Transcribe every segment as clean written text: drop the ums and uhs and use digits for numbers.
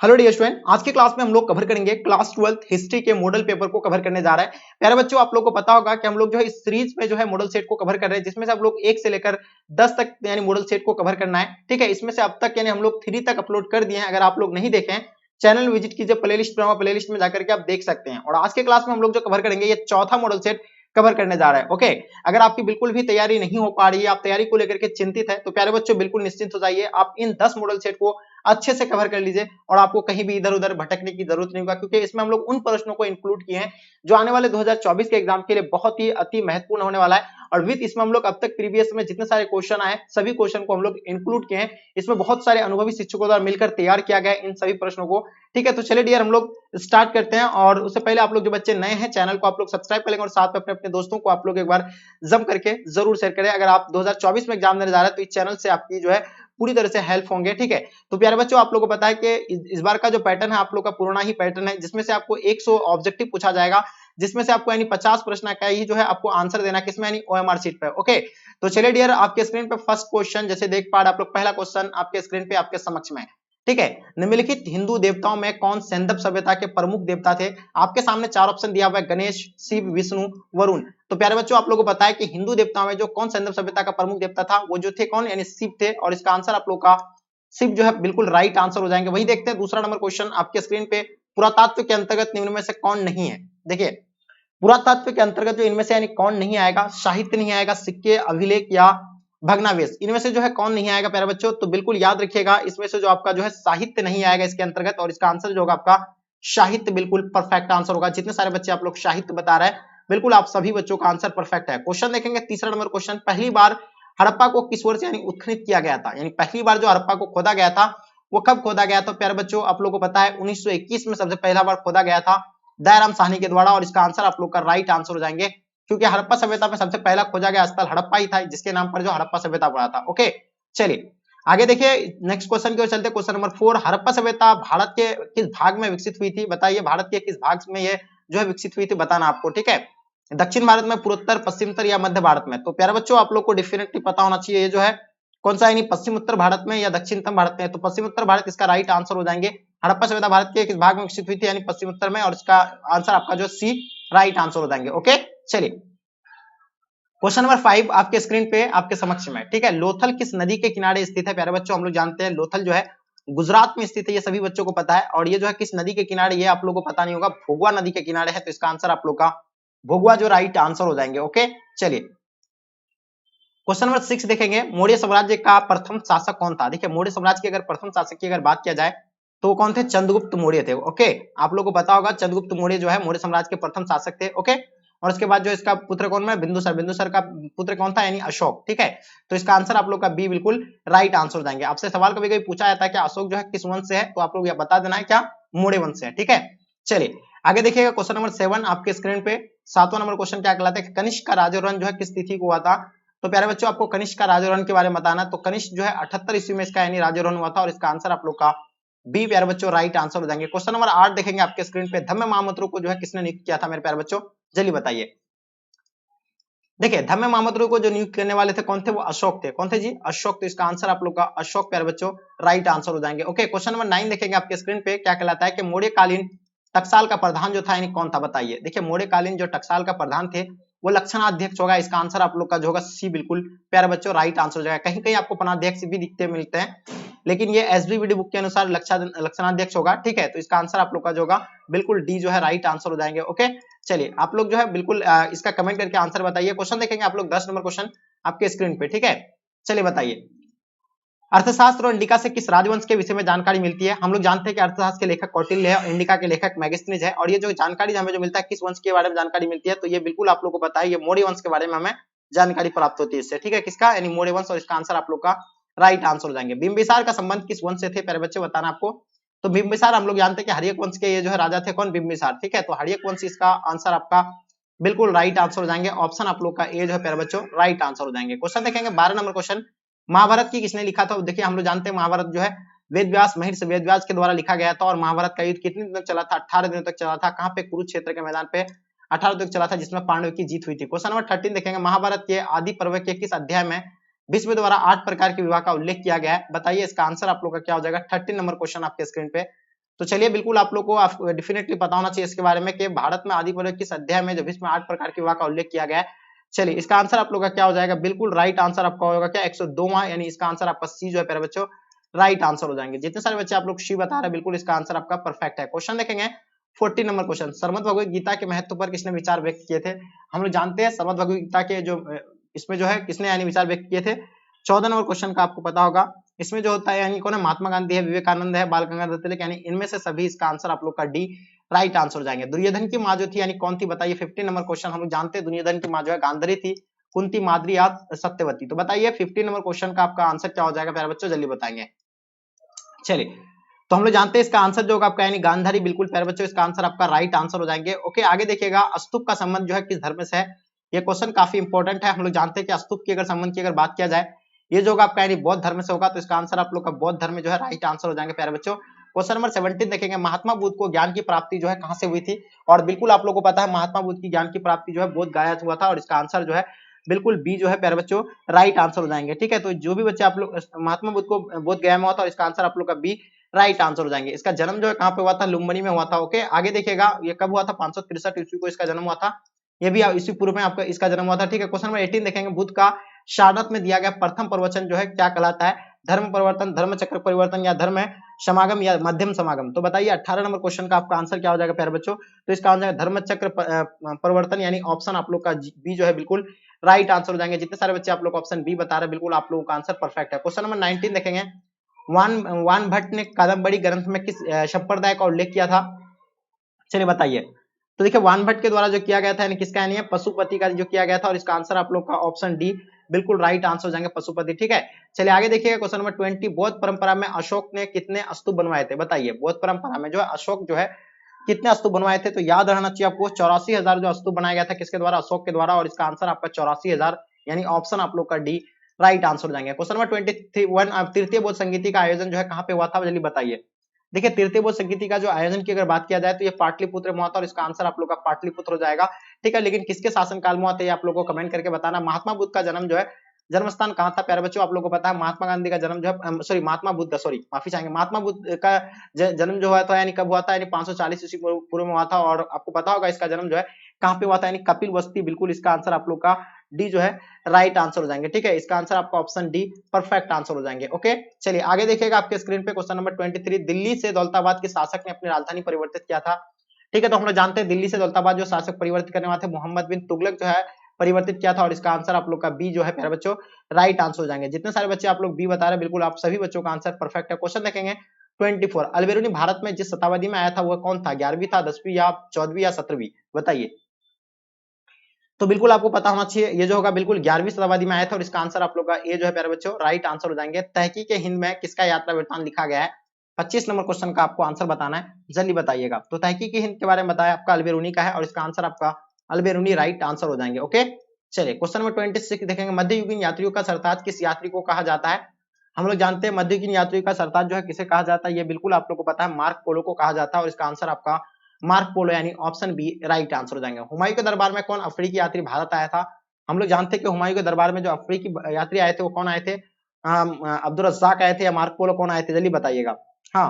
Hello dear student, आज की class में हम लोग कवर करेंगे क्लास 12th हिस्ट्री के मॉडल पेपर को कवर करने जा रहे हैं। प्यारे बच्चों, आप लोगों को पता होगा कि हम लोग जो है इस सीरीज में जो है मॉडल सेट को कवर कर रहे हैं, जिसमें से हम लोग 1 से लेकर 10 तक यानी मॉडल सेट को कवर करना है। ठीक है, इसमें से अब तक यानी हम लोग 3 तक अपलोड कर दिए हैं। अगर आप लोग नहीं देखे हैं, चैनल विजिट कीजिए, प्लेलिस्ट में जाकर के आप देख सकते हैं। और आज के क्लास में हम लोग जो कवर करेंगे, ये चौथा मॉडल सेट कवर करने जा रहा है। ओके, अगर आपकी बिल्कुल भी तैयारी नहीं हो पा रही है, आप तैयारी को लेकर के चिंतित है, तो प्यारे बच्चों बिल्कुल निश्चिंत हो जाइए। आप इन 10 मॉडल सेट को अच्छे से कवर कर लीजिए और आपको कहीं भी इधर उधर भटकने की जरूरत नहीं होगा, क्योंकि इसमें हम लोग उन प्रश्नों को इंक्लूड किए हैं जो आने वाले 2024 के एग्जाम के लिए बहुत ही अति महत्वपूर्ण होने वाला है। और विद इसमें हम लोग अब तक प्रीवियस में जितने सारे क्वेश्चन आए, सभी क्वेश्चन को हम लोग इंक्लूड किए हैं। इसमें बहुत सारे अनुभवी शिक्षकों द्वारा मिलकर तैयार किया गया इन सभी प्रश्नों को। ठीक है, तो चलिए डियर हम लोग स्टार्ट करते हैं। और उससे पहले आप लोग जो बच्चे नए हैं, चैनल को आप लोग सब्सक्राइब कर लेंगे और साथ में अपने अपने दोस्तों को आप लोग एक बार जम करके जरूर शेयर करें। अगर आप 2024 में एग्जाम देने जा रहे हैं तो इस चैनल से आपकी जो है पूरी तरह से हेल्प होंगे। ठीक है, तो प्यारे बच्चों, आप लोगों को पता है कि इस बार का जो पैटर्न है आप लोग का पुराना ही पैटर्न है, जिसमें से आपको 100 ऑब्जेक्टिव पूछा जाएगा, जिसमें से आपको यानी 50 प्रश्न का ही जो है आपको आंसर देना, किसमें यानी ओएमआर शीट पे। ओके, तो चलिए डियर, आपके स्क्रीन पे फर्स्ट क्वेश्चन जैसे देख पा रहे आप लोग, पहला क्वेश्चन आपके स्क्रीन पे आपके समक्ष में है। ठीक है, निम्नलिखित हिंदू देवताओं में कौन सैंदव सभ्यता के प्रमुख देवता थे? आपके सामने 4 ऑप्शन दिया हुआ है, गणेश, शिव, विष्णु, वरुण। तो प्यारे बच्चों, आप लोगों को पता है कि हिंदू देवताओं में जो कौन सैंदव सभ्यता का प्रमुख देवता था, वो जो थे कौन, यानी शिव थे। और इसका आंसर आप लोग का शिव जो है बिल्कुल राइट आंसर हो जाएंगे। वही देखते हैं दूसरा नंबर क्वेश्चन आपके स्क्रीन पे, पुरातत्व के अंतर्गत निम्न में से कौन नहीं है? देखिए, पुरातत्व के अंतर्गत जो इनमें से यानी कौन नहीं आएगा? साहित्य नहीं आएगा, सिक्के, अभिलेख या भग्नावशेष, इनमें से जो है कौन नहीं आएगा प्यारे बच्चों? तो बिल्कुल याद रखिएगा, इसमें से जो आपका जो है साहित्य नहीं आएगा इसके अंतर्गत, और इसका आंसर जो होगा आपका साहित्य बिल्कुल परफेक्ट आंसर होगा। जितने सारे बच्चे आप लोग साहित्य बता रहे हैं, बिल्कुल आप सभी बच्चों का आंसर परफेक्ट है। क्वेश्चन देखेंगे तीसरा नंबर क्वेश्चन, पहली बार हड़प्पा को किस वर्ष यानी उत्खनन किया गया था? यानी पहली बार जो हड़प्पा को खोदा गया था वो कब खोदा गया? तो प्यारे बच्चों, आप लोगों को पता है 1921 में सबसे पहला बार खोदा गया था दयाराम साहनी के द्वारा। और इसका आंसर आप लोग का राइट आंसर हो जाएंगे, क्योंकि हड़प्पा सभ्यता में सबसे पहला खोजा गया स्थल हड़प्पा ही था, जिसके नाम पर जो हड़प्पा सभ्यता पड़ा था। ओके, चलिए आगे देखिए, नेक्स्ट क्वेश्चन की ओर चलते। क्वेश्चन नंबर 4, हड़प्पा सभ्यता भारत के किस भाग में विकसित हुई थी? बताइए, भारत के किस भाग में ये जो है विकसित हुई थी, बताना आपको। ठीक है, दक्षिण भारत में, पूर्वोत्तर, पश्चिमोत्तर या मध्य भारत में? तो प्यारे बच्चों, आप लोग को डेफिनेटली पता होना चाहिए ये जो है कौन सा, यानी पश्चिम उत्तर भारत में या दक्षिणतम भारत में? तो पश्चिम उत्तर भारत इसका राइट आंसर हो जाएंगे। हड़प्पा सभ्यता भारत के किस भाग में विकसित हुई थी? यानी पश्चिम उत्तर में, और इसका आंसर आपका जो सी राइट आंसर हो जाएंगे। ओके, चलिए क्वेश्चन नंबर 5 आपके स्क्रीन पे आपके समक्ष में। ठीक है, लोथल किस नदी के किनारे स्थित है? प्यारे बच्चों, हम लोग जानते हैं लोथल जो है गुजरात में स्थित है, ये सभी बच्चों को पता है। और ये जो है किस नदी के किनारे, ये आप लोगों को पता नहीं होगा, भोगवा नदी के किनारे है। तो इसका आंसर आप लोग का भोगवा जो राइट आंसर हो जाएंगे। ओके, चलिए क्वेश्चन नंबर 6 देखेंगे, मौर्य साम्राज्य का प्रथम शासक कौन था? देखिए, मौर्य साम्राज्य के अगर प्रथम शासक की अगर बात किया जाए तो कौन थे? चंद्रगुप्त मौर्य थे। ओके, आप लोगों को पता होगा चंद्रगुप्त मौर्य जो है मौर्य साम्राज्य के प्रथम शासक थे। ओके, और उसके बाद जो इसका पुत्र कौन है? बिंदुसार। बिंदुसार का पुत्र कौन था? यानी अशोक। ठीक है, तो इसका आंसर आप लोग का बी बिल्कुल राइट आंसर हो जाएंगे। आपसे सवाल कभी कभी पूछा जाता है कि अशोक जो है किस वंश से है, तो आप लोग यह बता देना है क्या मौर्य वंश से है। ठीक है, चलिए आगे देखिएगा क्वेश्चन नंबर 7 आपके स्क्रीन पे, 7वां नंबर क्वेश्चन क्या कहलाता है? कनिष्क का राजोरण जो है किस तिथि को हुआ था? तो प्यारे बच्चों, आपको कनिष्क का राजोरण के बारे में बताना। तो कनिष्क जो है 78 ईस्वी में इसका यानी राजोरण हुआ था, और इसका आंसर आप लोग का बी प्यारे बच्चों राइट आंसर हो जाएंगे। क्वेश्चन नंबर 8 देखेंगे आपके स्क्रीन पे, धम्म महामंत्रों को जो है किसने नियुक्त किया था मेरे प्यारे बच्चों? जल्दी बताइए। देखिए, धम्म महामंत्रों को जो नियुक्त करने वाले थे कौन थे? वो अशोक थे। कौन थे जी? अशोक। तो इसका आंसर आप लोग का अशोक प्यारे बच्चों राइट आंसर हो जाएंगे। ओके, क्वेश्चन नंबर 9 देखेंगे आपके स्क्रीन पे, क्या कहलाता है कि मौर्यकालीन टकसाल का प्रधान जो था यानी कौन था? बताइए। देखिए, मौर्यकालीन जो टकसाल का प्रधान थे वो लक्षणाध्यक्ष होगा। इसका आंसर आप लोग का जो होगा सी बिल्कुल प्यारे बच्चों राइट आंसर हो जाएगा। कहीं कहीं आपको पदाध्यक्ष भी दिखते मिलते हैं, लेकिन ये एसबीवीडी बुक के अनुसार लक्षणाध्यक्ष होगा। ठीक है, तो इसका आंसर आप लोग का जो होगा बिल्कुल डी जो है राइट आंसर हो जाएंगे। ओके, चलिए आप लोग जो है बिल्कुल इसका कमेंट करके आंसर बताइए। क्वेश्चन देखेंगे आप लोग 10 नंबर क्वेश्चन आपके स्क्रीन पे। ठीक है, चलिए बताइए, अर्थशास्त्र और इंडिका से किस राजवंश के विषय में जानकारी मिलती है? हम लोग जानते हैं कि अर्थशास्त्र के लेखक कौटिल्य है और इंडिका के लेखक मैगस्थनीज है। और ये जो जानकारी हमें जो मिलता है किस वंश के बारे में जानकारी मिलती है, तो ये बिल्कुल आप लोग को पता है, ये मौर्य वंश के बारे में हमें जानकारी प्राप्त होती है इससे। ठीक है, किसका? यानी मौर्य वंश, और इसका आंसर आप लोग का राइट आंसर हो जाएंगे। बिंबिसार का संबंध किस वंश से थे प्यारे बच्चे, बताना आपको। तो बिंबिसार हम लोग जानते हैं कि हर्यक वंश के ये जो है राजा थे, कौन? बिंबिसार। ठीक है, तो हर्यक वंश इसका आंसर आपका बिल्कुल राइट आंसर हो जाएंगे। ऑप्शन आप लोग का ए जो है प्यारे बच्चों राइट आंसर हो जाएंगे। क्वेश्चन देखेंगे 12 नंबर क्वेश्चन, महाभारत की किसने लिखा था? देखिए, हम लोग जानते हैं महाभारत जो है वेद व्यास, महर्षि वेद व्यास के द्वारा लिखा गया था। और महाभारत का युद्ध कितने दिन तक चला था? 18 दिनों तक चला था। कहां पे? कुरुक्षेत्र के मैदान पे 18 दिन तक चला था, जिसमें पांडवों की जीत हुई थी। क्वेश्चन नंबर 13 देखेंगे, महाभारत के आदि पर्व के किस अध्याय में भीष्म द्वारा 8 प्रकार के विवाह का उल्लेख किया गया है? बताइए, इसका आंसर आप लोग का क्या हो जाएगा? 13 नंबर क्वेश्चन आपके स्क्रीन पे तो चलिए बिल्कुल आप लोग को डेफिनेटली पता होना चाहिए इसके बारे में कि भारत में आदि पर्वत किस अध्याय में जब इसमें 8 प्रकार के विवाह का उल्लेख किया गया है। चलिए इसका आंसर आप लोग का क्या हो जाएगा, बिल्कुल राइट आंसर आपका होगा क्या 102वां, यानी इसका आंसर आपका सी जो है प्यारे बच्चों राइट आंसर हो जाएंगे। जितने सारे बच्चे आप लोग सी बता रहे हैं बिल्कुल इसका आंसर आपका परफेक्ट है। क्वेश्चन देखेंगे 40 नंबर क्वेश्चन, श्रीमद् भगवद गीता के महत्व पर किसने विचार व्यक्त किए थे। हम लोग जानते हैं श्रीमद् भगवद गीता के जो इसमें जो है किसने यानी विचार व्यक्त किए थे। 14 नंबर क्वेश्चन का आपको पता होगा, इसमें जो होता है यानी कौन है, महात्मा गांधी है, विवेकानंद है, बाल गंगाधर तिलक, यानी इनमें से सभी इसका आंसर आप लोग का डी राइट आंसर हो जाएंगे। दुर्योधन की माँ जो थी यानी कौन थी बताइए। 15 नंबर क्वेश्चन, हम लोग जानते हैं दुर्योधन की माँ जो है गांधारी थी, कुंती, माद्री या सत्यवती। तो बताइए 15 नंबर क्वेश्चन का आपका आंसर क्या हो जाएगा प्यारे बच्चों, जल्दी बताएंगे। चलिए तो हम लोग जानते हैं इसका आंसर जो होगा आपका यानी गांधारी, बिल्कुल प्यारे बच्चों इसका आंसर आपका राइट आंसर हो जाएंगे। ओके आगे देखिएगा, स्तूप का संबंध जो है किस धर्म से है, ये क्वेश्चन काफी इंपॉर्टेंट है। हम लोग जानते हैं कि स्तूप की अगर संबंध की अगर बात किया जाए, ये जो होगा आपका यानी बौद्ध धर्म से होगा, तो इसका आंसर आप लोग का बौद्ध धर्म जो है राइट आंसर हो जाएंगे प्यारे बच्चों। क्वेश्चन नंबर 17 देखेंगे, महात्मा बुद्ध को ज्ञान की प्राप्ति जो है कहां से हुई थी। और बिल्कुल आप लोग को पता है महात्मा बुद्ध की ज्ञान की प्राप्ति जो है बोध गया हुआ था, और इसका आंसर जो है बिल्कुल बी जो है प्यारे बच्चों राइट आंसर हो जाएंगे। ठीक है, तो जो भी बच्चे आप लोग महात्मा बुद्ध को बोध गया में हुआ था, और इसका आंसर आप लोग का बी राइट आंसर हो जाएंगे। इसका जन्म जो है कहां पे हुआ था, लुम्बिनी में हुआ था। ओके आगे देखिएगा, ये कब हुआ था, 563 ईस्वी को इसका जन्म हुआ था, ये भी ईस्वी पूर्व में आपका इसका जन्म हुआ था। ठीक है, क्वेश्चन नंबर 18 देखेंगे, बुद्ध का शारनाथ में दिया गया प्रथम प्रवचन जो है क्या कहलाता है, धर्म परिवर्तन, धर्म चक्र परिवर्तन, या धर्म समागम, या मध्यम समागम। तो बताइए 18 नंबर क्वेश्चन का आपका आंसर क्या हो जाएगा प्यारे बच्चों। तो इसका आंसर धर्म चक्र परिवर्तन, यानी ऑप्शन आप लोग का बी जो है बिल्कुल राइट आंसर हो जाएंगे। जितने सारे बच्चे आप लोग ऑप्शन बी बता रहे हैं बिल्कुल आप लोगों का आंसर परफेक्ट है। क्वेश्चन नंबर 19 देखेंगे, वान भट्ट ने कादम्बरी ग्रंथ में किस संप्रदाय का उल्लेख किया था। चलिए बताइए, तो देखिए वान भट्ट के द्वारा जो किया गया था यानी किसका, यानी पशुपति का जो किया गया था, और इसका आंसर आप लोग का ऑप्शन डी बिल्कुल राइट आंसर हो जाएंगे, पशुपति। ठीक है, चलिए आगे देखिएगा क्वेश्चन नंबर 20, बौद्ध परंपरा में अशोक ने कितने स्तूप बनवाए थे। बताइए बौद्ध परंपरा में जो है अशोक जो है कितने स्तूप बनवाए थे। तो याद रहना चाहिए आपको 84,000 जो स्तूप बनाया गया था किसके द्वारा, अशोक के द्वारा, और इसका आंसर आपका 84,000 यानी ऑप्शन आप लोग का डी राइट आंसर हो जाएंगे। क्वेश्चन नंबर 21, तृतीय बौद्ध संगीति का आयोजन जो है कहां पे हुआ था, जल्दी बताइए। देखिए तृतीय बौद्ध संगीति का जो आयोजन की अगर बात किया जाए तो ये पाटलिपुत्र में हुआ था, और इसका आंसर आप लोग का पाटलिपुत्र हो जाएगा। ठीक है, लेकिन किसके शासन काल में हुआ था ये आप लोगों को कमेंट करके बताना। महात्मा बुद्ध का जन्म जो है जन्म स्थान कहाँ था प्यारे बच्चों, आप लोगों को पता है महात्मा गांधी का जन्म जो है सॉरी महात्मा बुद्ध सॉरी माफी चाहेंगे महात्मा बुद्ध का जन्म जो हुआ था यानी कब हुआ था, यानी 540 ईस्वी पूर्व में हुआ था। और आपको पता होगा इसका जन्म जो है कहाँ पे हुआ था, यानी कपिल वस्ती, बिल्कुल इसका आंसर आप लोग का डी जो है राइट आंसर हो जाएंगे। ठीक है, इसका आंसर आपका ऑप्शन डी परफेक्ट आंसर हो जाएंगे। ओके चलिए आगे देखिएगा आपके स्क्रीन पे क्वेश्चन नंबर 23, दिल्ली से दौलताबाद के शासक ने अपनी राजधानी परिवर्तित किया था। ठीक है, तो हम लोग जानते हैं दिल्ली से दौलताबाद जो शासक परिवर्तित करने वाले थे मोहम्मद बिन तुगलक जो है परिवर्तित किया था, और इसका आंसर आप लोग का बी जो है प्यारे बच्चों राइट आंसर हो जाएंगे। जितने सारे बच्चे आप लोग बी बता रहे हैं बिल्कुल आप सभी बच्चों का आंसर परफेक्ट है। क्वेश्चन देखेंगे 24, अल्बेरुनी भारत में जिस शताब्दी में आया था वह कौन था, 11वीं था, 10वीं या 14वीं या 17वीं, बताइए। तो बिल्कुल आपको पता होना चाहिए ये जो होगा बिल्कुल 11वीं शताब्दी में आया था, और इसका आंसर आप लोग का ए जो है प्यारे बच्चों राइट आंसर हो जाएंगे। तहकीक हिंद में किसका यात्रा वृत्तांत लिखा गया है, 25 नंबर क्वेश्चन का आपको आंसर बताना है, जल्दी बताइएगा। तो तहकीक हिंद के बारे में बताया आपका अल्बेरुनी का है, और इसका आंसर आपका अल्बेरुनी राइट आंसर हो जाएंगे। ओके चलिए क्वेश्चन नंबर 26 देखेंगे, मध्ययुगीन यात्रियों का सरताज किस यात्री को कहा जाता है। हम लोग जानते हैं मध्ययुगीन यात्रियों का सरताज जो है किसे कहा जाता है, ये बिल्कुल आप लोग को पता है मार्क पोलो को कहा जाता है, और इसका आंसर आपका मार्क पोलो यानी ऑप्शन बी राइट आंसर हो जाएंगे। हुमायूं के दरबार में कौन अफ्रीकी यात्री भारत आया था। हम लोग जानते हैं कि हुमायूं के दरबार में जो अफ्रीकी यात्री आए थे वो कौन आए थे, अब्दुल रज्जाक आए थे या मार्क पोलो कौन आए थे, जल्दी बताइएगा। हाँ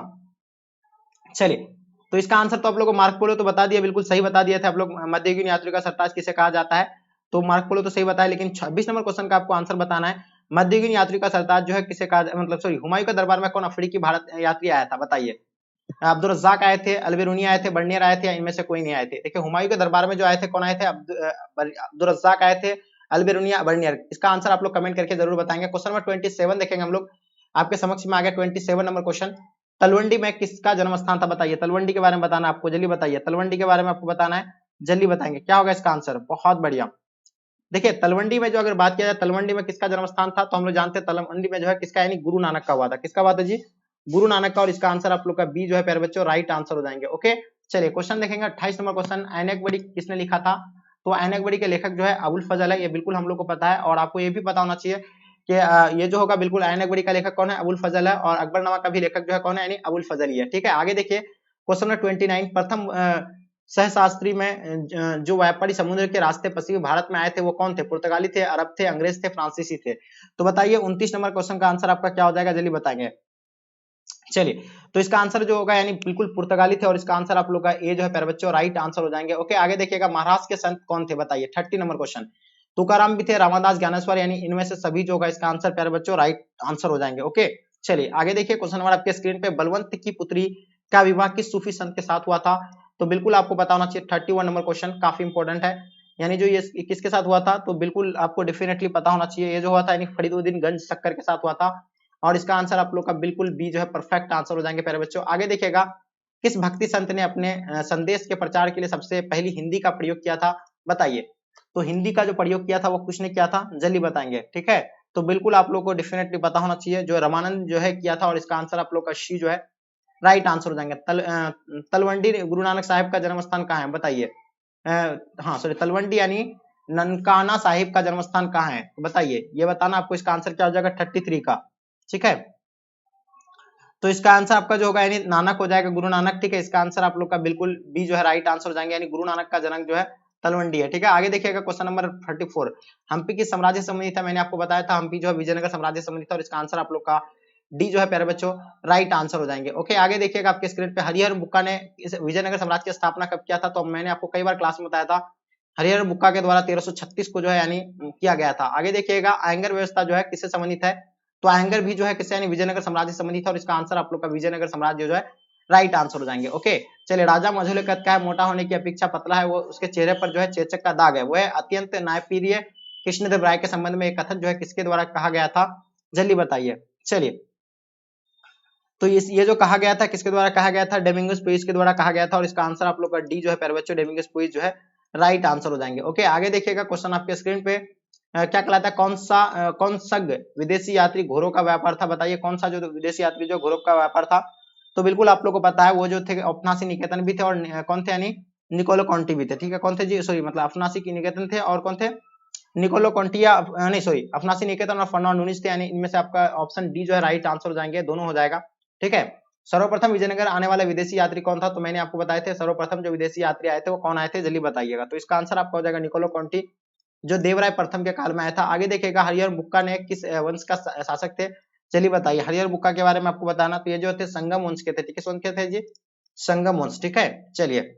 चलिए, तो इसका आंसर तो आप लोग को मार्क पोलो तो बता दिया, बिल्कुल सही बता दिया था आप लोग। मध्ययुगीन यात्रियों का सरताज किसे कहा जाता है, तो मार्क पोलो तो सही बताया, लेकिन 26 नंबर क्वेश्चन का आपको आंसर बताना है, मध्ययुगीन यात्री का सरताज जो है किसे कहा, मतलब सॉरी हुमायूं के दरबार में कौन अफ्रीकी भारत यात्री आया था, बताइए। अब्दुल रज्जाक आए थे, अलबेरुनी आए थे, बर्नियर आए थे, या इनमें से कोई नहीं आए थे। देखिए हुमायूं के दरबार में जो आए थे कौन आए थे, अब्दुल रज्जाक आए थे, अलबेरुनिया, बर्नियर। इसका आंसर आप लोग कमेंट करके जरूर बताएंगे। क्वेश्चन नंबर 27 देखेंगे हम लोग, आपके समक्ष में आ गया 27 नंबर क्वेश्चन, तलवंडी में किसका जन्म स्थान था, बताइए। तलवंडी के बारे में बताना आपको, जल्दी बताइए, तलवंडी के बारे में आपको बताना है, जल्दी बताएंगे क्या होगा इसका आंसर। बहुत बढ़िया, देखिए तलवंडी में जो अगर बात किया जाए तलवंडी में किसका जन्म स्थान था, तो हम लोग जानते हैं तलवंडी में जो है किसका यानी गुरु नानक का हुआ था, किसका हुआ था जी, गुरु नानक का, और इसका आंसर आप लोग का बी जो है प्यारे बच्चों राइट आंसर हो जाएंगे। ओके चलिए क्वेश्चन देखेंगे 28 नंबर क्वेश्चन, ऐनकबड़ी किसने लिखा था, तो ऐनकबड़ी के लेखक जो है अबुल फजल है, ये बिल्कुल हम लोग को पता है। और आपको ये भी पता होना चाहिए कि ये जो होगा बिल्कुल ऐनकबड़ी का लेखक कौन है, अबुल फजल है, और अकबरनामा का भी लेखक जो है कौन है, यानी अबुल फजल ही है। ठीक है, आगे देखिए क्वेश्चन नंबर 29, प्रथम सहशास्त्री में जो व्यापारी समुद्र के रास्ते पश्चिमी भारत में आए थे वो कौन थे, पुर्तगाली थे, अरब थे, अंग्रेज थे, फ्रांसीसी थे। तो बताइए 29 नंबर क्वेश्चन का आंसर आपका क्या हो जाएगा, जल्दी बताएंगे। चलिए, तो इसका आंसर जो होगा यानी बिल्कुल पुर्तगाली थे और इसका आंसर आप लोग का ए जो है प्यारे बच्चों राइट आंसर हो जाएंगे। ओके, आगे देखिएगा महाराष्ट्र के संत कौन थे बताइए। 30 नंबर क्वेश्चन। तुकाराम भी थे, रामदास, ज्ञानेश्वर, यानी इनमें से सभी जो होगा इसका आंसर प्यारे बच्चों राइट आंसर हो जाएंगे। ओके, चलिए आगे देखिए क्वेश्चन नंबर आपके स्क्रीन पे, बलवंत की पुत्री का विवाह किस सूफी संत के साथ हुआ था? तो बिल्कुल आपको पता होना चाहिए। 31 नंबर क्वेश्चन काफी इंपॉर्टेंट है, यानी जो ये किसके साथ हुआ था, तो बिल्कुल आपको डेफिनेटली पता होना चाहिए। ये जो हुआ था यानी फरीदुद्दीन गंज सक्कर के साथ हुआ था और इसका आंसर आप लोग का बिल्कुल बी जो है परफेक्ट आंसर हो जाएंगे प्यारे बच्चों। आगे देखिएगा, किस भक्ति संत ने अपने संदेश के प्रचार के लिए सबसे पहली हिंदी का प्रयोग किया था बताइए। तो हिंदी का जो प्रयोग किया था वो किसने किया था, जल्दी बताएंगे। ठीक है, तो बिल्कुल आप लोग को डेफिनेटली पता होना चाहिए, जो रामानंद जो है किया था और इसका आंसर आप लोग का सी जो है राइट आंसर हो जाएंगे। तलवंडी गुरु नानक साहिब का जन्म स्थान कहाँ है बताइए। हाँ सॉरी, तलवंडी यानी ननकाना साहिब का जन्म स्थान कहाँ है तो बताइए, ये बताना आपको। इसका आंसर क्या हो जाएगा 33 का। ठीक है, तो इसका आंसर आपका जो होगा यानी नानक हो जाएगा, गुरु नानक। ठीक है, इसका आंसर आप लोग का बिल्कुल बी जो है राइट आंसर हो जाएंगे, यानी गुरु नानक का जन्म जो है तलवंडी है। ठीक है, आगे देखिएगा क्वेश्चन नंबर 34। हम्पी की साम्राज्य संबंधी था, मैंने आपको बताया था हम्पी जो है विजयनगर साम्राज्य संबंधी था और इसका आंसर आप लोग का डी जो है प्यारे बच्चों राइट आंसर हो जाएंगे। ओके, आगे देखिएगा आपके स्क्रीन पे, हरिहर बुक्का ने इस विजयनगर साम्राज्य की स्थापना कब किया था? तो मैंने आपको कई बार क्लास में बताया था, हरिहर बुक्का के द्वारा 1336 को जो है यानी किया गया था। आगे देखिएगा, आयंगर व्यवस्था जो है किससे संबंधित है? तो आयंगर भी जो है किससे यानी विजयनगर साम्राज्य से संबंधित है और इसका आंसर आप लोग का विजयनगर साम्राज्य जो है राइट आंसर हो जाएंगे। ओके, चलिए, राजा मझोले कद का है, मोटा होने की अपेक्षा पतला है, वो उसके चेहरे पर जो है चेचक का दाग है, वो है अत्यंत न्यायप्रिय कृष्णदेव राय के संबंध में एक कथन जो है किसके द्वारा कहा गया था, जल्दी बताइए। चलिए, तो ये जो कहा गया था किसके द्वारा कहा गया था, डेमिंगस पुइस के द्वारा कहा गया था और इसका आंसर आप लोग का डी जो है प्यारे बच्चों डेमिंगस पुइस जो है राइट आंसर हो जाएंगे। ओके, आगे देखिएगा क्वेश्चन आपके स्क्रीन पे, क्या कहलाता है, कौन सा विदेशी यात्री घोड़ों का व्यापार था बताइए। कौन सा जो विदेशी यात्री जो घोड़ों का व्यापार था? तो बिल्कुल आप लोग को पता है, वो जो थे अफनासी निकेतन भी थे और कौन थे यानी निकोलो कॉन्टी भी थे। ठीक है, कौन थे जी, सॉरी मतलब अफनासी की निकेतन थे और कौन थे, निकोलो कॉन्टिया, नहीं सॉरी, अफनासी निकेतन और फर्नांड नूनिस थे, यानी इनमें से आपका ऑप्शन डी जो है राइट आंसर हो जाएंगे, दोनों हो जाएगा। ठीक है, सर्वप्रथम विजयनगर आने वाले विदेशी यात्री कौन था? तो मैंने आपको बताए थे सर्वप्रथम जो विदेशी यात्री आए थे वो कौन आए थे, जल्दी बताइएगा। तो इसका आंसर आपका हो जाएगा निकोलो कॉन्टी, जो देवराय प्रथम के काल में आया था। आगे देखिएगा, हरिहर बुक्का ने किस वंश का शासक थे, चलिए बताइए। हरिहर बुक्का के बारे में आपको बताना, तो ये जो थे संगम वंश के थे। ठीक है, किस वंश के थे जी, संगम वंश। ठीक है, चलिए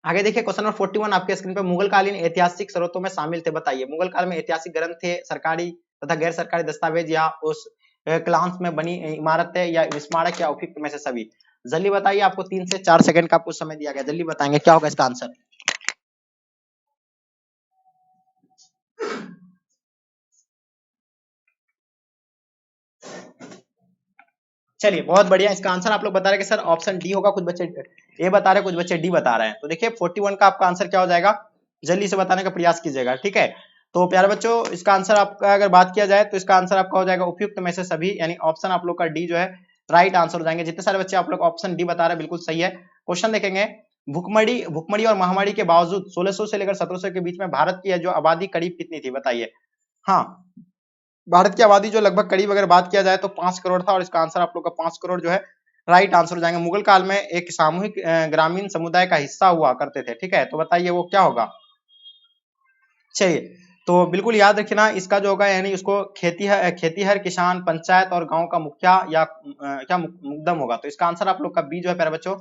आगे देखिए क्वेश्चन नंबर 41 आपके स्क्रीन पे, मुगल कालीन ऐतिहासिक स्रोतों में शामिल थे बताइए। मुगल काल में ऐतिहासिक ग्रंथ थे, सरकारी तथा गैर सरकारी दस्तावेज या उस क्लांस में बनी इमारत है या स्मारक या उपयुक्त में से सभी, जल्दी बताइए। आपको 3 से 4 सेकंड का आपको समय दिया गया, जल्दी बताएंगे क्या होगा इसका आंसर। चलिए बहुत बढ़िया, इसका आंसर आप लोग बता रहे हैं कि सर ऑप्शन डी होगा, कुछ बच्चे ए बता रहे हैं, कुछ बच्चे डी बता रहे हैं। तो देखिए 41 का आपका आंसर क्या हो जाएगा, जल्दी से बताने का प्रयास कीजिएगा। ठीक है, तो प्यारे बच्चों इसका आंसर आपका अगर बात किया जाए तो इसका आंसर आपका हो जाएगा उपयुक्त में से सभी, यानी ऑप्शन आप लोग का डी जो है राइट आंसर हो जाएंगे। जितने सारे बच्चे आप लोग ऑप्शन डी बता रहे हैं बिल्कुल सही है। क्वेश्चन देखेंगे, भुखमरी और महामारी के बावजूद 1600 से लेकर 1700 के बीच में भारत की जो आबादी करीब कितनी थी बताइए। हाँ, भारत की आबादी जो लगभग करीब अगर बात किया जाए तो 5 करोड़ था और इसका आंसर आप लोग का 5 करोड़ जो है राइट आंसर हो जाएंगे। मुगल काल में एक सामूहिक ग्रामीण समुदाय का हिस्सा हुआ करते थे। ठीक है, तो बताइए वो क्या होगा। चलिए, तो बिल्कुल याद रखना इसका जो होगा यानी उसको खेतीहर किसान पंचायत और गांव का मुखिया या क्या मुकदम होगा। तो इसका आंसर आप लोग का बी जो है प्यारे बच्चों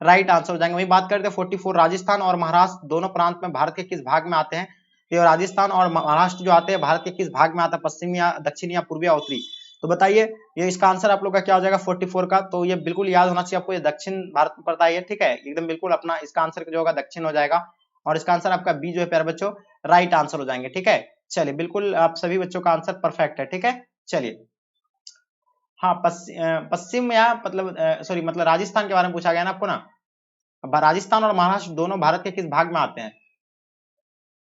राइट आंसर हो जाएंगे। वही बात करते हैं 44, राजस्थान और महाराष्ट्र दोनों प्रांत में भारत के किस भाग में आते हैं। ये राजस्थान और महाराष्ट्र जो आते हैं भारत के किस भाग में आता है, पश्चिमी या दक्षिण या पूर्वी या उत्तरी। तो बताइए ये इसका आंसर आप लोग का क्या हो जाएगा 44 का। तो ये बिल्कुल याद होना चाहिए आपको, ये दक्षिण भारत में पड़ता है। ठीक है, एकदम बिल्कुल अपना इसका आंसर जो होगा दक्षिण हो जाएगा और इसका आंसर आपका बी जो है प्यारे बच्चों राइट आंसर हो जाएंगे। ठीक है, चलिए बिल्कुल आप सभी बच्चों का आंसर परफेक्ट है। ठीक है, चलिए हाँ, पश्चिम या मतलब सॉरी मतलब राजस्थान के बारे में पूछा गया ना आपको ना। अब राजस्थान और महाराष्ट्र दोनों भारत के किस भाग में आते हैं।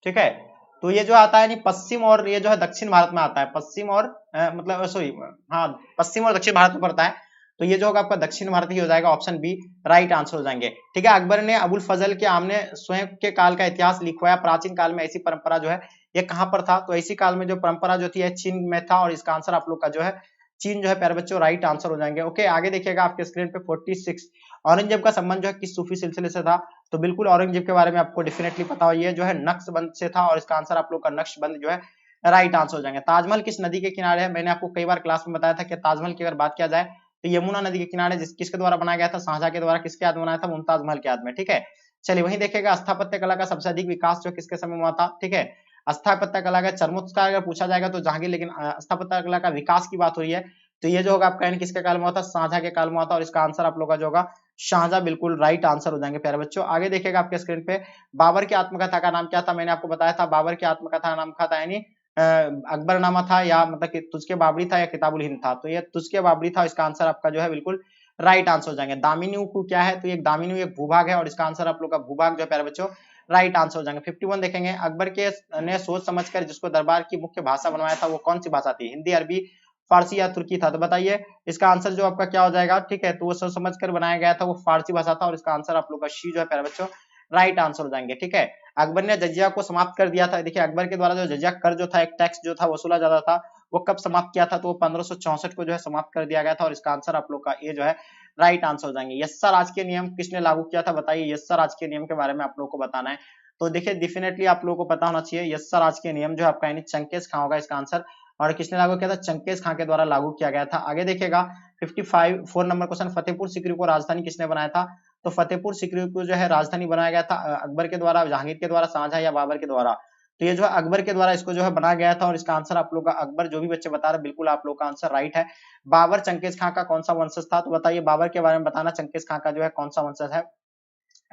ठीक है, तो ये जो आता है नहीं पश्चिम और ये जो है दक्षिण भारत में आता है, पश्चिम और मतलब सॉरी हाँ पश्चिम और दक्षिण भारत में पड़ता है। तो ये जो होगा आपका दक्षिण भारत ही हो जाएगा, ऑप्शन बी राइट आंसर हो जाएंगे। ठीक है, अकबर ने अबुल फजल के आमने स्वयं के काल का इतिहास लिखवाया। प्राचीन काल में ऐसी परंपरा जो है ये कहां पर था, तो ऐसी काल में जो परंपरा जो थी चीन में था और इसका आंसर आप लोग का जो है चीन जो है प्यारे बच्चों राइट आंसर हो जाएंगे। ओके, आगे देखिएगा आपके स्क्रीन पे 46, औरंगजेब का संबंध जो है किस सूफी सिलसिले से था। तो बिल्कुल औरंगजेब के बारे में आपको डेफिनेटली पता हो, ये जो है नक्शबंद से था और इसका आंसर आप लोग का नक्शबंद जो है राइट आंसर हो जाएंगे। ताजमहल किस नदी के किनारे है, मैंने आपको कई बार क्लास में बताया था कि ताजमहल की अगर बात किया जाए तो यमुना नदी के किनारे किसके द्वारा बनाया गया था, शाहजहां के द्वारा। किसके याद में बनाया था, मुमताज महल के याद में, ठीक है। चलिए वहीं देखिएगा स्थापत्य कला का सबसे अधिक विकास जो किसके समय में हुआ था, ठीक है। स्थापत्य कला का चरमोत्कर्ष अगर पूछा जाएगा तो जहांगीर, लेकिन स्थापत्य कला का विकास की बात हो रही है तो ये जो होगा आपका किसके काल में होता है, शाहजहां के काल में होता है। और इसका आंसर आप लोग का जो होगा शाहजहां, बिल्कुल राइट आंसर हो जाएंगे प्यारे बच्चों। आगे देखिएगा आपके स्क्रीन पे बाबर की आत्मकथा का नाम क्या था, मैंने आपको बताया था बाबर की आत्मकथा का नाम क्या था, यानी अकबरनामा था, या मतलब कि तुझके बाबरी था, या किताबुल हिंद था। तो ये तुझके बाबरी था, इसका आंसर आपका जो है बिल्कुल राइट आंसर हो जाएंगे। दामिनी को क्या है, तो एक दामिनी एक भूभाग है, और इसका आंसर आप लोग का भूभाग जो है प्यारे बच्चों राइट आंसर हो जाएंगे। 51 देखेंगे, अकबर के ने सोच समझकर जिसको दरबार की मुख्य भाषा बनवाया था वो कौन सी भाषा थी, हिंदी, अरबी, फारसी या तुर्की था। तो बताइए इसका आंसर जो आपका क्या हो जाएगा, ठीक है। तो वो सोच समझकर बनाया गया था, वो फारसी भाषा था, और इसका आंसर आप लोग का सी जो है प्यारे बच्चों राइट आंसर हो जाएंगे, ठीक है। अकबर ने जजिया को समाप्त कर दिया था। देखिए अकबर के द्वारा जो जजिया कर जो था, एक टैक्स जो था वसूला जाता था, वो कब समाप्त किया था, तो वो 1564 को जो है समाप्त कर दिया गया था। और इसका आंसर आप लोग का ये जो है राइट आंसर हो जाएंगे। यस्सा राजकीय नियम किसने लागू किया था, बताइए यस्सा राजकीय नियम के बारे में आप लोगों को बताना है। तो देखिए डेफिनेटली आप लोगों को पता होना चाहिए, यस्सा राजकीय नियम जो है आपका यानी चंकेज खां होगा इसका आंसर। और किसने लागू किया था, चंकेज खां के द्वारा लागू किया गया था। आगे देखिएगा 4 नंबर क्वेश्चन, फतेहपुर सीकरी को राजधानी किसने बनाया था। तो फतेहपुर सीकरी को जो है राजधानी बनाया गया था अकबर के द्वारा, जहांगीर के द्वारा, शाहजहां या बाबर के द्वारा। तो ये जो है अकबर के द्वारा इसको जो है बनाया गया था। और इसका आंसर आप लोग का अकबर, जो भी बच्चे बता रहे बिल्कुल आप लोग का आंसर राइट है। बाबर चंकेज खां का कौन सा वंशज था, तो बताइए बाबर के बारे में बताना, चंकेज खां का जो है कौन सा वंशज है।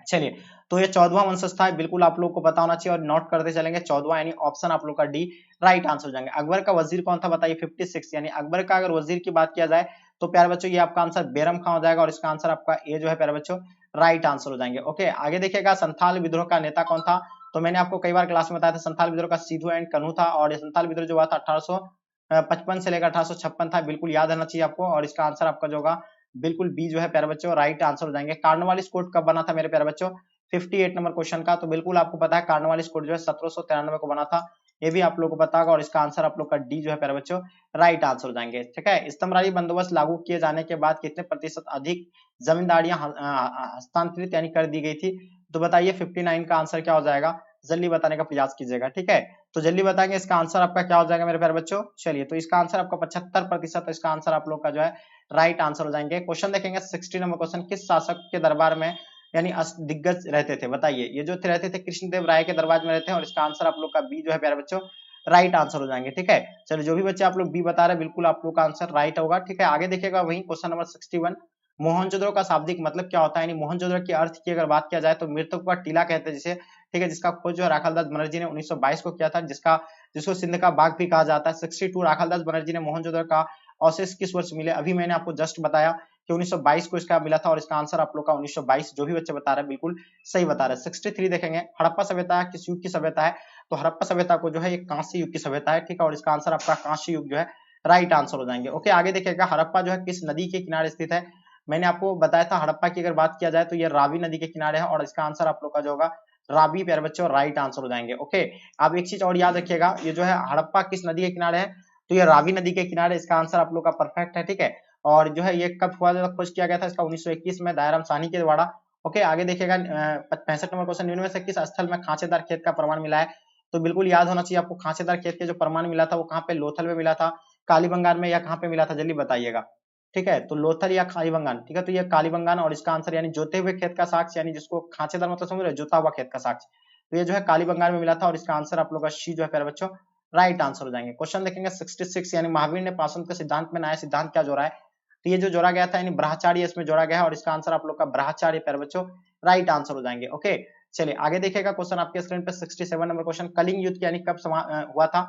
चलिए तो ये 14वां वंशज था, बिल्कुल आप लोग को पता होना चाहिए, और नोट करते चलेंगे 14वां, यानी ऑप्शन आप लोग का डी राइट आंसर हो जाएंगे। अकबर का वजीर कौन था, बताइए 56, यानी अकबर का अगर वजीर की बात किया जाए तो प्यारे बच्चों ये आपका आंसर बैरम खां हो जाएगा। और इसका आंसर आपका ए जो है प्यारे बच्चों राइट आंसर हो जाएंगे। ओके आगे देखिएगा संथाल विद्रोह का नेता कौन था। तो मैंने आपको कई बार क्लास में बताया था संथाल विद्रोह का सिद्धू एंड कन्हू था। और ये संथाल विद्रोह जो हुआ था 1855 से लेकर 1856 था, बिल्कुल याद रहना चाहिए आपको। और इसका आंसर आपका जो होगा बिल्कुल बी जो है प्यारे बच्चों राइट आंसर हो जाएंगे। कार्नवालिस कोड कब बना था मेरे प्यारे बच्चों, 58 नंबर क्वेश्चन का। तो बिल्कुल आपको पता है कार्नवालिस कोड जो है 1793 को बना था, ये भी आप लोगों को पता होगा। और इसका आंसर आप लोग का डी जो है प्यारे बच्चों राइट आंसर हो जाएंगे, ठीक है। स्तंभराजी बंदोबस्त लागू किए जाने के बाद कितने प्रतिशत अधिक जमींदारियां हस्तांतरित यानी कर दी गई थी। तो बताइए 59 का आंसर क्या हो जाएगा, जल्दी बताने का प्रयास कीजिएगा, ठीक है। तो जल्दी बताएंगे इसका आंसर आपका क्या हो जाएगा मेरे प्यारे बच्चों। चलिए तो इसका आंसर आपका 75%, इसका आंसर आप लोग का जो है राइट आंसर हो जाएंगे। क्वेश्चन देखेंगे 60 नंबर क्वेश्चन, किस शासक के दरबार में यानी दिग्गज रहते थे, बताइए। ये जो रहते थे कृष्णदेव राय के दरबार में रहते हैं। और इसका आंसर आप लोग का बी जो है प्यारे बच्चों राइट आंसर हो जाएंगे, ठीक है। चलो जो भी बच्चे आप लोग बी बता रहे हैं बिल्कुल आप लोग का आंसर राइट होगा, ठीक है। आगे देखिएगा वही क्वेश्चन नंबर 61, मोहनजोदड़ो का शाब्दिक मतलब क्या होता है, यानी मोहनजोदड़ो के अर्थ की अगर बात किया जाए तो मृतकों का टीला कहते हैं जिसे, ठीक है, जिसका खोज जो है राखालदास बनर्जी ने 1922 को किया था, जिसको सिंध का बाग भी कहा जाता है। 62 राखालदास बनर्जी ने मोहनजोदड़ो का अवशेष किस वर्ष मिले, अभी मैंने आपको जस्ट बताया कि 1922 को इसका मिला था। और इसका आंसर आप लोग का 1922, जो भी बच्चे बता रहे हैं बिल्कुल सही बता रहे हैं। 63 देखेंगे, हड़प्पा सभ्यता किस युग की सभ्यता है। तो हड़प्पा सभ्यता को जो है एक कांस्य युग की सभ्यता है, ठीक है। और इसका आंसर आपका कांस्य युग जो है राइट आंसर हो जाएंगे। ओके आगे देखिएगा हड़प्पा जो है किस नदी के किनारे स्थित है। मैंने आपको बताया था हड़प्पा की अगर बात किया जाए तो ये रावी नदी के किनारे है। और इसका आंसर आप लोग का जो होगा रावी प्यारे बच्चों राइट आंसर हो जाएंगे। ओके आप एक चीज और याद रखिएगा, ये जो है हड़प्पा किस नदी के किनारे है, तो ये रावी नदी के किनारे, इसका आंसर आप लोग का परफेक्ट है, ठीक है। और जो है ये कब खोज किया गया था, इसका 1921 में दयाराम साहनी के द्वारा। ओके आगे देखिएगा 65 नंबर क्वेश्चन, निम्न में से किस स्थल में खांचेदार खेत का प्रमाण मिला है। तो बिल्कुल याद होना चाहिए आपको, खांचेदार खेत के जो प्रमाण मिला था वो कहाँ पे, लोथल में मिला था, कालीबंगान में, या कहाँ पे मिला था, जल्दी बताइएगा, ठीक है। तो लोथल या कालीबंगान, ठीक है। तो ये कालीबंगान। और इसका आंसर यानी जोते हुए खेत का साक्ष्य, यानी जिसको खांचेदार मतलब समझ रहे हो, जोता हुआ खेत का साक्ष्य, तो ये जो है कालीबंगान में मिला था। और इसका आंसर आप लोग का सी जो है प्यारे बच्चों राइट आंसर हो जाएंगे। क्वेश्चन देखेंगे 66, यानी महावीर ने पाषाण के सिद्धांत में नया सिद्धांत क्या जोड़ा है। तो ये जो जोड़ा गया था यानी ब्रह्मचार्य इसमें जोड़ा गया है। और इसका आंसर आप लोग का ब्रह्मचार्य प्यारे बच्चों राइट आंसर हो जाएंगे। ओके चलिए आगे देखिएगा क्वेश्चन आपके स्क्रीन पे 67 नंबर क्वेश्चन, कलिंग युद्ध यानी कब हुआ था।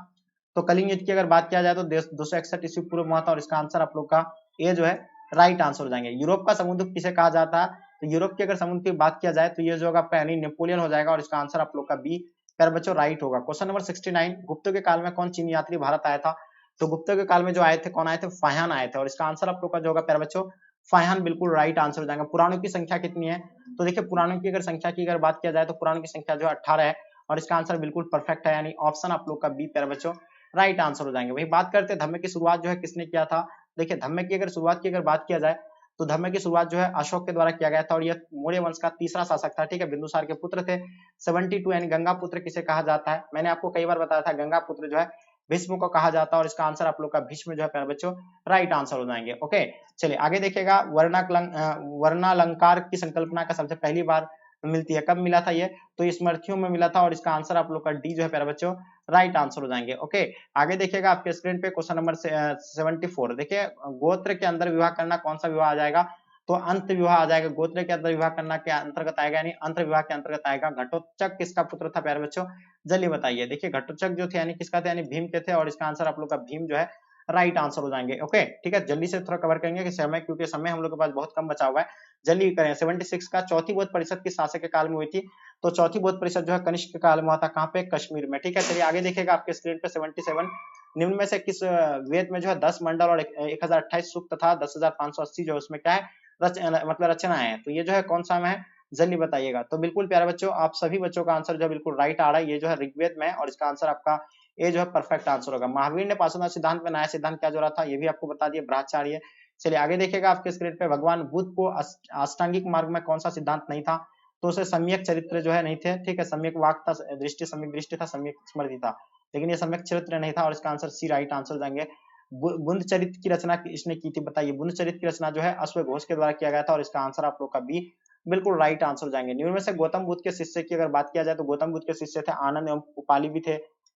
तो कलिंग युद्ध की अगर बात किया जाए तो 261 ईस्वी पूर्व हुआ था। और इसका आंसर आप लोग का ए जो है राइट आंसर हो जाएंगे। यूरोप का समुद्र किसे कहा जाता है। तो यूरोप की अगर समुद्र की बात किया जाए तो ये जो होगा आपका यानी नेपोलियन हो जाएगा। और इसका आंसर आप लोग का बी प्यारे बच्चों राइट होगा। क्वेश्चन नंबर 69, गुप्तों के काल में कौन चीनी यात्री भारत आया था। तो गुप्तों के काल में जो आए थे कौन आए थे, फाह्यान आए थे। और इसका आंसर आप लोग का जो होगा प्यारे बच्चों फाह्यान, बिल्कुल राइट आंसर हो जाएगा। पुराणों की संख्या कितनी है। तो देखिए पुराणों की अगर संख्या की अगर बात किया जाए तो पुराणों की संख्या जो है 18 है। और इसका आंसर बिल्कुल परफेक्ट है, यानी ऑप्शन आप लोग का बी प्यारे बच्चों राइट आंसर हो जाएंगे। वही बात करते हैं धम्म की शुरुआत जो है किसने किया था। देखिए धम्म की अगर शुरुआत की अगर बात किया जाए तो धम्म की शुरुआत जो है अशोक के द्वारा किया गया था। और यह मौर्य वंश का तीसरा शासक था, ठीक है, बिंदुसार के पुत्र थे। 72 यानी गंगा पुत्र किसे कहा जाता है। मैंने आपको कई बार बताया था गंगा पुत्र जो है भीष्म को कहा जाता है और इसका आंसर आप लोग का भीष्म जो है प्यारे बच्चों राइट आंसर हो जाएंगे। ओके, चलिए आगे देखिएगा, वर्णालंकार की संकल्पना का सबसे पहली बार मिलती है, कब मिला था ये, तो स्मृतियों में मिला था और इसका आंसर आप लोग का डी जो है प्यारे बच्चों राइट आंसर हो जाएंगे। ओके, आगे देखिएगा आपके स्क्रीन पे क्वेश्चन नंबर 74, देखिए गोत्र के अंदर विवाह करना कौन सा विवाह आ जाएगा, तो अंत विवाह आ जाएगा। गोत्र के अंदर विवाह करना के अंतर्गत आएगा, यानी अंतर विवाह के अंतर्गत आएगा। घटोत्कच किसका पुत्र था प्यारे बच्चों, जल्दी बताइए। देखिए घटोत्कच जो थे यानी किसका थे, यानी भीम के थे और इसका आंसर आप लोग का भीम जो है राइट आंसर हो जाएंगे। ओके ठीक है, जल्दी से थोड़ा कवर करेंगे कि समय, क्योंकि समय हम लोग के पास बहुत कम बचा हुआ है, जल्दी करें। 76 का चौथी बौद्ध परिषद किस शासक के काल में हुई थी, तो चौथी बौद्ध परिषद जो है कनिष्क के काल में हुआ था, कहाँ पे, कश्मीर में। ठीक है, चलिए आगे देखिएगा आपके स्क्रीन पे 77, निम्न में से किस वेद में जो है 10 मंडल और 1028 सूक्त तथा 10,580 जो उसमें क्या है मतलब रचना है, तो ये जो है कौन सा में है, जल्दी बताइएगा। तो बिल्कुल प्यारे बच्चों, आप सभी बच्चों का आंसर जो बिल्कुल राइट आ रहा है, ये जो है ऋग्वेद में, और इसका आंसर आपका ए जो है परफेक्ट आंसर होगा। महावीर ने पाशुनाथ सिद्धांत में नया सिद्धांत क्या जोड़ा था, ये भी आपको बता दिए, ब्रह्मचार्य। चलिए आगे देखिएगा आपके स्क्रीन पे, भगवान बुद्ध को अष्टांगिक मार्ग में कौन सा सिद्धांत नहीं था, तो उसे सम्यक चरित्र जो है नहीं थे। ठीक है, सम्यक वाक था, दृष्टि सम्यक दृष्टि था, सम्यक स्मृति था, लेकिन ये सम्यक चरित्र नहीं था और इसका आंसर सी राइट आंसर जाएंगे। बुद्ध चरित्र की रचना इसने की थी, बताइए। बुद्ध चरित्र की रचना जो है अश्वघोष के द्वारा किया गया था और इसका आंसर आप लोग का बी बिल्कुल राइट आंसर जाएंगे। निम्न में से गौतम बुद्ध के शिष्य की अगर बात किया जाए तो गौतम बुद्ध के शिष्य थे आनंद एवं उपाली भी थे,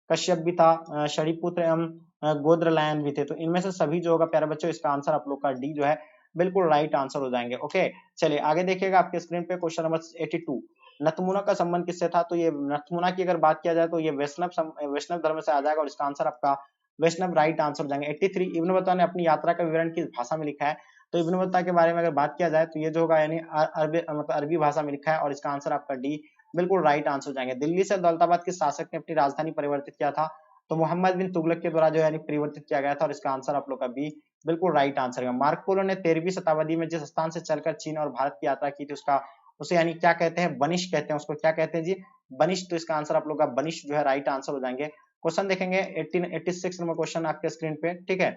कश्यप भी था, शरीपुत्र एवं गोद्रलायन भी थे। तो इनमें से सभी जो होगा प्यारे बच्चों, इसका आंसर आप लोग का डी जो है बिल्कुल राइट आंसर हो जाएंगे। ओके, चलिए आगे देखिएगा आपके स्क्रीन पे क्वेश्चन नंबर 82, नथमुना का संबंध किससे था, तो ये नथमुना की अगर बात किया जाए तो ये वैष्णव धर्म से आ जाएगा और इसका आंसर आपका वैष्णव राइट आंसर हो जाएंगे। 83, इब्न बत्ता ने अपनी यात्रा का विवरण किस भाषा में लिखा है, तो इब्न बत्ता के बारे में अगर बात किया जाए तो ये जो होगा यानी अरबी भाषा में लिखा है और इसका आंसर आपका डी बिल्कुल राइट आंसर हो जाएंगे। दिल्ली से दौलताबाद के शासक ने अपनी राजधानी परिवर्तित किया था, तो मोहम्मद बिन तुगलक के द्वारा जो यानी परिवर्तित किया गया था और इसका आंसर आप लोग का बी बिल्कुल राइट आंसर है। मार्को पोलो ने 13वीं शताब्दी में जिस स्थान से चलकर चीन और भारत की यात्रा की थी उसका उसे यानी क्या कहते हैं, बनिश कहते हैं, उसको क्या कहते हैं जी, बनिश। तो इसका आंसर आप लोग का बनिश जो है राइट आंसर हो जाएंगे। क्वेश्चन देखेंगे 86 नंबर क्वेश्चन आपके स्क्रीन पे। ठीक है,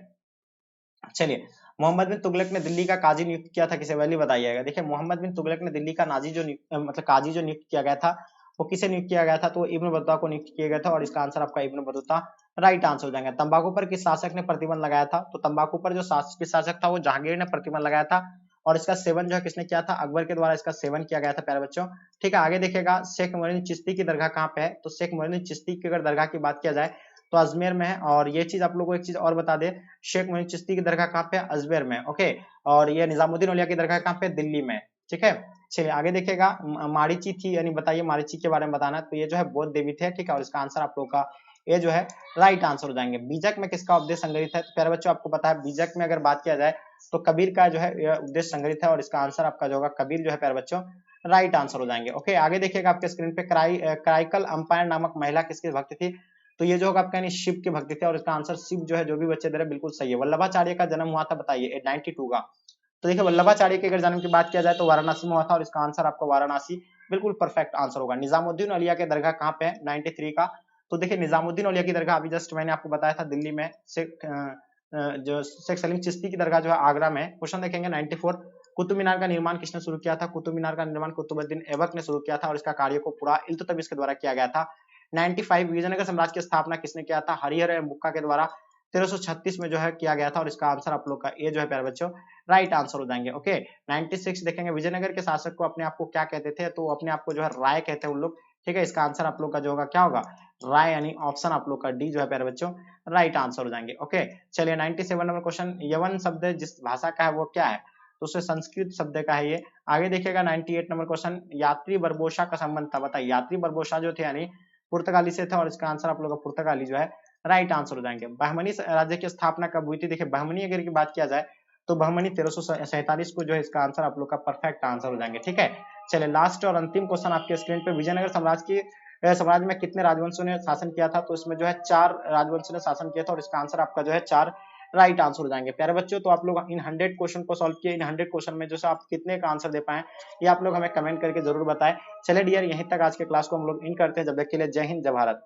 चलिए, मोहम्मद बिन तुगलक ने दिल्ली का काजी नियुक्त किया था किसे, वैली बताइएगा। देखिए मोहम्मद बिन तुगलक ने दिल्ली का नाजी जो मतलब काजी जो नियुक्त किया गया था वो किसे नियुक्त किया गया था, तो इब्न बतूता को नियुक्त किया गया था और इसका आंसर आपका इब्न बतूता राइट आंसर हो जाएगा। तंबाकू पर किस शासक ने प्रतिबंध लगाया था, तो तंबाकू पर जो शासक था वो जहांगीर ने प्रतिबंध लगाया था और इसका सेवन जो है किसने किया था, अकबर के द्वारा इसका सेवन किया गया था प्यारे बच्चों। ठीक है, आगे देखिएगा शेख मोइनुद्दीन चिश्ती की दरगाह कहाँ पे है, तो शेख मोइनुद्दीन चिश्ती की अगर दरगाह की बात किया जाए तो अजमेर में है। और ये चीज आप लोगों को एक चीज और बता दे, शेख मोइनुद्दीन चिश्ती की दरगाह कहाँ पे, अजमेर में। ओके, और ये निजामुद्दीन औलिया की दरगाह कहाँ पे, दिल्ली में। ठीक है, चलिए आगे देखिएगा, मारीची थी, यानी बताइए मारीची के बारे में बताना, तो ये जो है बौद्ध देवी थे। ठीक है, और इसका आंसर आप लोग का ये जो है राइट आंसर हो जाएंगे। बीजक में किसका उपदेश संग्रहित है, तो प्यारे बच्चों आपको पता है बीजक में अगर बात किया जाए तो कबीर का जो है उपदेश संग्रहित है और इसका आंसर आपका जो होगा कबीर जो है प्यारे बच्चों राइट आंसर हो जाएंगे। ओके, आगे देखिएगा आपके स्क्रीन पे क्राइकल अंपायर नामक महिला किसकी भक्त थी, तो ये जो होगा आपका शिव के भक्त थे और इसका आंसर शिव जो है जो भी बच्चे दे रहे बिल्कुल सही है। वल्लभाचार्य का जन्म हुआ था, बताइए 92 का, तो देखिए वल्लभाचार्य के अगर जन्म की बात किया जाए तो वाराणसी में हुआ था और इसका आंसर आपका वाराणसी बिल्कुल परफेक्ट आंसर होगा। निजामुद्दीन औलिया के दरगाह कहाँ पे है, 93 का, तो देखिए निजामुद्दीन औलिया की दरगाह अभी जस्ट मैंने आपको बताया था दिल्ली में, जो शेख सलीम चिश्ती की दरगाह जो है आगरा में। क्वेश्चन देखेंगे 94, कुतुब मीनार का निर्माण किसने शुरू किया था, कुतुब मीनार का निर्माण कुतुबुद्दीन ऐबक ने शुरू किया था और इसका कार्य को पूरा इल्तुतमिश के द्वारा किया गया था। 95, विजयनगर साम्राज्य की स्थापना किसने किया था, हरिहर एवं बुक्का के द्वारा 1336 में जो है किया गया था और इसका आंसर आप लोग का ए जो है प्यारे बच्चों राइट आंसर हो जाएंगे। ओके, 96 देखेंगे, विजयनगर के शासक को अपने आप को क्या कहते थे, तो अपने आप को जो है राय कहते हैं उन लोग। ठीक है, इसका आंसर आप लोग का जो होगा क्या होगा, राय, यानी ऑप्शन आप लोग का डी जो है प्यारे बच्चों राइट आंसर हो जाएंगे। ओके, चलिए 97 नंबर क्वेश्चन, यवन शब्द जिस भाषा का है वो क्या है, तो उससे संस्कृत शब्द का है ये। आगे देखिएगा 98 नंबर क्वेश्चन, यात्री बरबोशा का संबंध था, बताइए। यात्री बरबोशा जो थे यानी पुर्तगाली से थे और इसका आंसर आप लोग का पुर्तगाली जो है राइट आंसर हो जाएंगे। बहमनी राज्य की स्थापना कब हुई थी, देखिए बहमनी अगर की बात किया जाए तो बहमनी 1347 को जो है इसका आंसर आप लोग का परफेक्ट आंसर हो जाएंगे। ठीक है, चलिए लास्ट और अंतिम क्वेश्चन आपके स्क्रीन पे, विजयनगर साम्राज्य में कितने राजवंशों ने शासन किया था, तो इसमें जो है 4 राजवंशों ने शासन किया था और इसका आंसर आपका जो है 4 राइट आंसर हो जाएंगे। प्यारे बच्चों, तो आप लोग इन 100 क्वेश्चन को सॉल्व किए, इन 100 क्वेश्चन में जो है आप कितने का आंसर दे पाए ये आप लोग हमें कमेंट करके जरूर बताएं। चलिए डियर, यहीं तक आज के क्लास को हम लोग इन करते हैं, जब तक के लिए जय हिंद जय भारत।